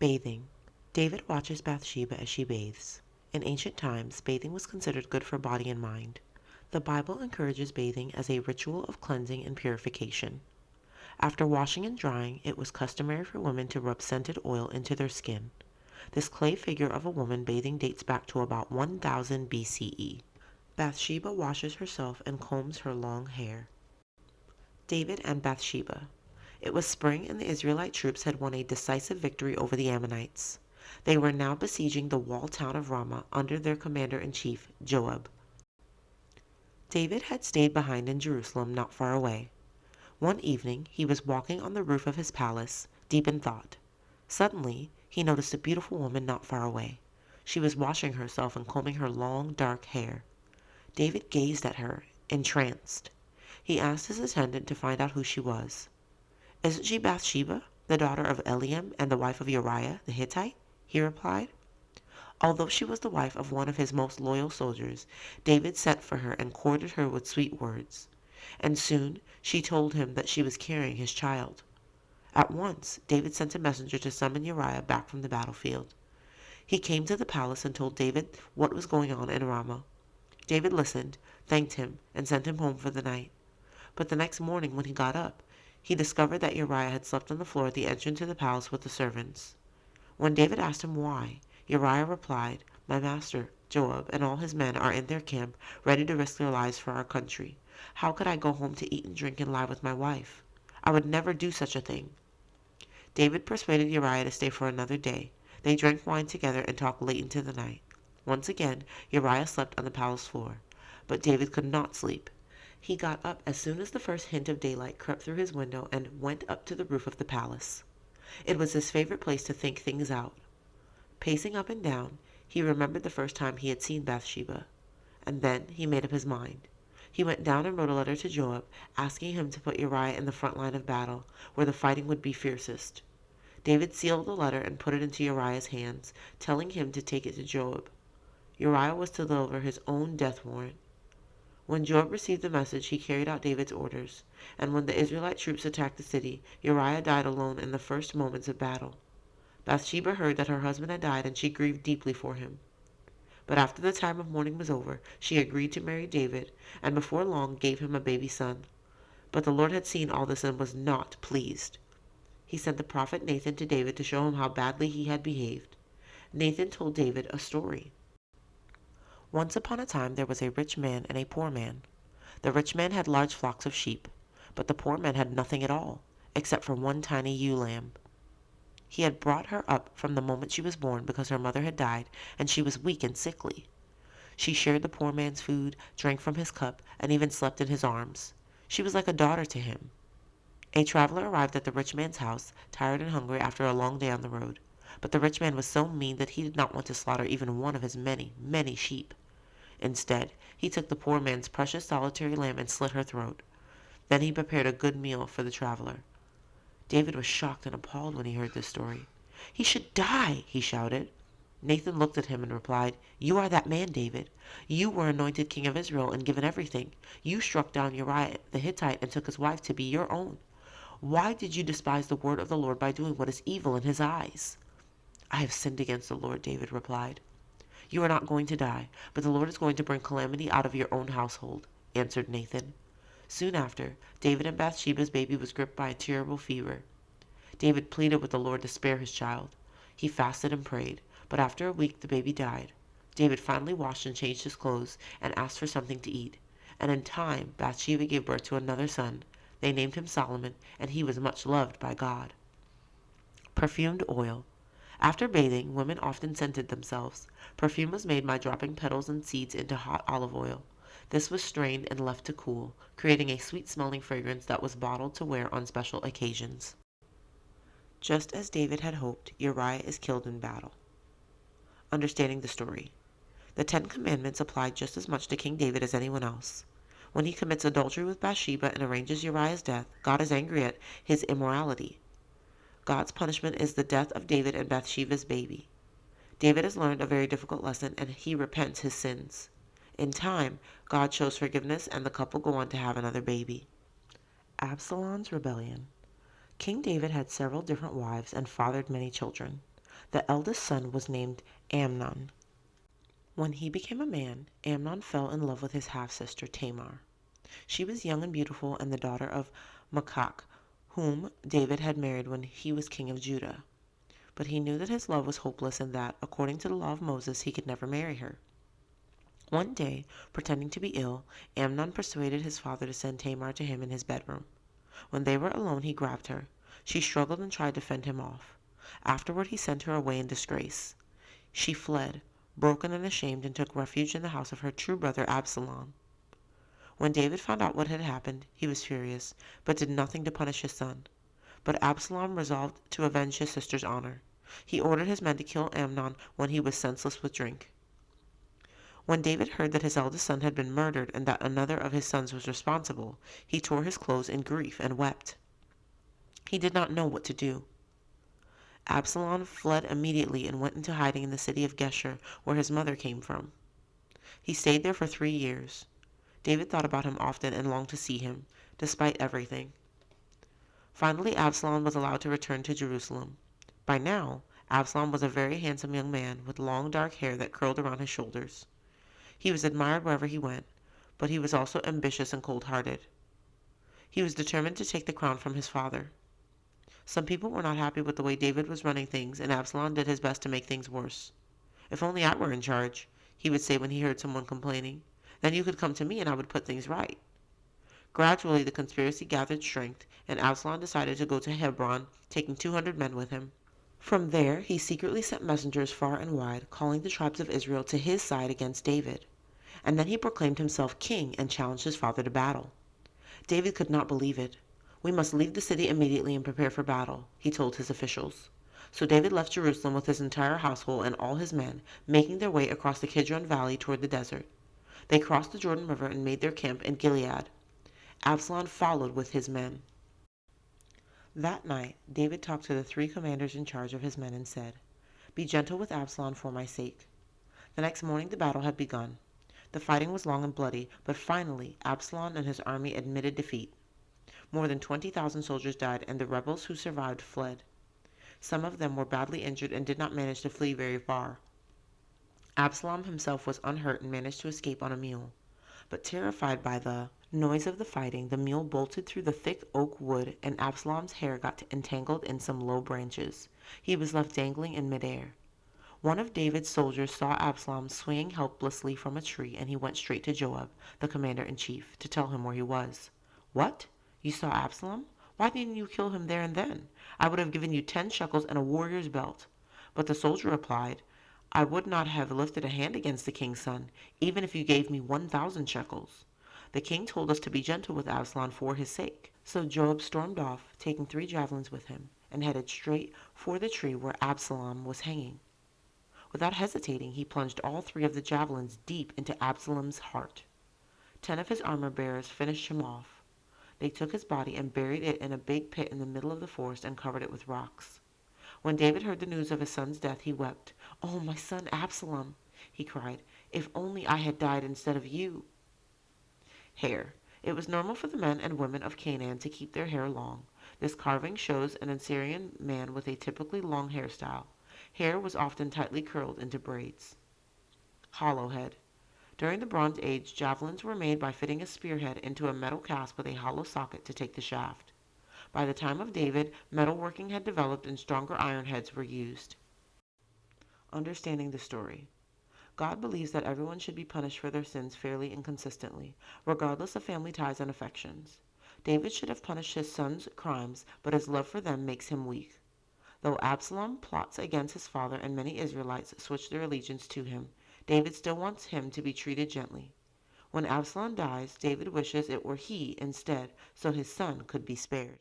Bathing. David watches Bathsheba as she bathes. In ancient times, bathing was considered good for body and mind. The Bible encourages bathing as a ritual of cleansing and purification. After washing and drying, it was customary for women to rub scented oil into their skin. This clay figure of a woman bathing dates back to about 1000 BCE. Bathsheba washes herself and combs her long hair. David and Bathsheba. It was spring and the Israelite troops had won a decisive victory over the Ammonites. They were now besieging the walled town of Ramah under their commander-in-chief, Joab. David had stayed behind in Jerusalem not far away. One evening he was walking on the roof of his palace, deep in thought. Suddenly he noticed a beautiful woman not far away. She was washing herself and combing her long, dark hair. David gazed at her, entranced. He asked his attendant to find out who she was. "Isn't she Bathsheba, the daughter of Eliam and the wife of Uriah the Hittite?" he replied. Although she was the wife of one of his most loyal soldiers, David sent for her and courted her with sweet words. And soon she told him that she was carrying his child. At once David sent a messenger to summon Uriah back from the battlefield. He came to the palace and told David what was going on in Ramah. David listened, thanked him, and sent him home for the night. But the next morning when he got up, he discovered that Uriah had slept on the floor at the entrance to the palace with the servants. When David asked him why, Uriah replied, "My master, Joab, and all his men are in their camp, ready to risk their lives for our country. How could I go home to eat and drink and lie with my wife? I would never do such a thing." David persuaded Uriah to stay for another day. They drank wine together and talked late into the night. Once again, Uriah slept on the palace floor. But David could not sleep. He got up as soon as the first hint of daylight crept through his window and went up to the roof of the palace. It was his favorite place to think things out. Pacing up and down, he remembered the first time he had seen Bathsheba. And then he made up his mind. He went down and wrote a letter to Joab, asking him to put Uriah in the front line of battle, where the fighting would be fiercest. David sealed the letter and put it into Uriah's hands, telling him to take it to Joab. Uriah was to deliver his own death warrant. When Joab received the message, he carried out David's orders, and when the Israelite troops attacked the city, Uriah died alone in the first moments of battle. Bathsheba heard that her husband had died, and she grieved deeply for him. But after the time of mourning was over, she agreed to marry David, and before long gave him a baby son. But the Lord had seen all this and was not pleased. He sent the prophet Nathan to David to show him how badly he had behaved. Nathan told David a story. Once upon a time there was a rich man and a poor man. The rich man had large flocks of sheep, but the poor man had nothing at all, except for one tiny ewe lamb. He had brought her up from the moment she was born because her mother had died, and she was weak and sickly. She shared the poor man's food, drank from his cup, and even slept in his arms. She was like a daughter to him. A traveler arrived at the rich man's house, tired and hungry after a long day on the road. But the rich man was so mean that he did not want to slaughter even one of his many, many sheep. Instead, he took the poor man's precious solitary lamb and slit her throat. Then he prepared a good meal for the traveler. David was shocked and appalled when he heard this story. "He should die!" he shouted. Nathan looked at him and replied, "You are that man, David. You were anointed king of Israel and given everything. You struck down Uriah the Hittite and took his wife to be your own. Why did you despise the word of the Lord by doing what is evil in his eyes?" "I have sinned against the Lord," David replied. "You are not going to die, but the Lord is going to bring calamity out of your own household," answered Nathan. Soon after, David and Bathsheba's baby was gripped by a terrible fever. David pleaded with the Lord to spare his child. He fasted and prayed, but after a week the baby died. David finally washed and changed his clothes and asked for something to eat. And in time, Bathsheba gave birth to another son. They named him Solomon, and he was much loved by God. Perfumed oil. After bathing, women often scented themselves. Perfume was made by dropping petals and seeds into hot olive oil. This was strained and left to cool, creating a sweet-smelling fragrance that was bottled to wear on special occasions. Just as David had hoped, Uriah is killed in battle. Understanding the story. The 10 Commandments applied just as much to King David as anyone else. When he commits adultery with Bathsheba and arranges Uriah's death, God is angry at his immorality. God's punishment is the death of David and Bathsheba's baby. David has learned a very difficult lesson, and he repents his sins. In time, God shows forgiveness, and the couple go on to have another baby. Absalom's rebellion. King David had several different wives and fathered many children. The eldest son was named Amnon. When he became a man, Amnon fell in love with his half-sister Tamar. She was young and beautiful and the daughter of Maacah, whom David had married when he was king of Judah. But he knew that his love was hopeless and that, according to the law of Moses, he could never marry her. One day, pretending to be ill, Amnon persuaded his father to send Tamar to him in his bedroom. When they were alone, he grabbed her. She struggled and tried to fend him off. Afterward, he sent her away in disgrace. She fled, broken and ashamed, and took refuge in the house of her true brother Absalom. When David found out what had happened, he was furious, but did nothing to punish his son. But Absalom resolved to avenge his sister's honor. He ordered his men to kill Amnon when he was senseless with drink. When David heard that his eldest son had been murdered and that another of his sons was responsible, he tore his clothes in grief and wept. He did not know what to do. Absalom fled immediately and went into hiding in the city of Geshur, where his mother came from. He stayed there for 3 years. David thought about him often and longed to see him, despite everything. Finally, Absalom was allowed to return to Jerusalem. By now, Absalom was a very handsome young man with long dark hair that curled around his shoulders. He was admired wherever he went, but he was also ambitious and cold-hearted. He was determined to take the crown from his father. Some people were not happy with the way David was running things, and Absalom did his best to make things worse. "If only I were in charge," he would say when he heard someone complaining. "Then you could come to me and I would put things right." Gradually, the conspiracy gathered strength, and Absalom decided to go to Hebron, taking 200 men with him. From there, he secretly sent messengers far and wide, calling the tribes of Israel to his side against David. And then he proclaimed himself king and challenged his father to battle. David could not believe it. "We must leave the city immediately and prepare for battle," he told his officials. So David left Jerusalem with his entire household and all his men, making their way across the Kidron Valley toward the desert. They crossed the Jordan River and made their camp in Gilead. Absalom followed with his men. That night, David talked to the 3 commanders in charge of his men and said, "Be gentle with Absalom for my sake." The next morning the battle had begun. The fighting was long and bloody, but finally Absalom and his army admitted defeat. More than 20,000 soldiers died, and the rebels who survived fled. Some of them were badly injured and did not manage to flee very far. Absalom himself was unhurt and managed to escape on a mule. But terrified by the noise of the fighting, the mule bolted through the thick oak wood, and Absalom's hair got entangled in some low branches. He was left dangling in midair. One of David's soldiers saw Absalom swinging helplessly from a tree, and he went straight to Joab, the commander-in-chief, to tell him where he was. "What? You saw Absalom? Why didn't you kill him there and then? I would have given you 10 shekels and a warrior's belt." But the soldier replied, "I would not have lifted a hand against the king's son, even if you gave me 1,000 shekels. The king told us to be gentle with Absalom for his sake." So Joab stormed off, taking 3 javelins with him, and headed straight for the tree where Absalom was hanging. Without hesitating, he plunged all 3 of the javelins deep into Absalom's heart. 10 of his armor-bearers finished him off. They took his body and buried it in a big pit in the middle of the forest and covered it with rocks. When David heard the news of his son's death, he wept. "Oh, my son Absalom," he cried, "if only I had died instead of you." Hair. It was normal for the men and women of Canaan to keep their hair long. This carving shows an Assyrian man with a typically long hairstyle. Hair was often tightly curled into braids. Hollow head. During the Bronze Age, javelins were made by fitting a spearhead into a metal cast with a hollow socket to take the shaft. By the time of David, metalworking had developed and stronger iron heads were used. Understanding the story. God believes that everyone should be punished for their sins fairly and consistently, regardless of family ties and affections. David should have punished his son's crimes, but his love for them makes him weak. Though Absalom plots against his father and many Israelites switch their allegiance to him, David still wants him to be treated gently. When Absalom dies, David wishes it were he instead, so his son could be spared.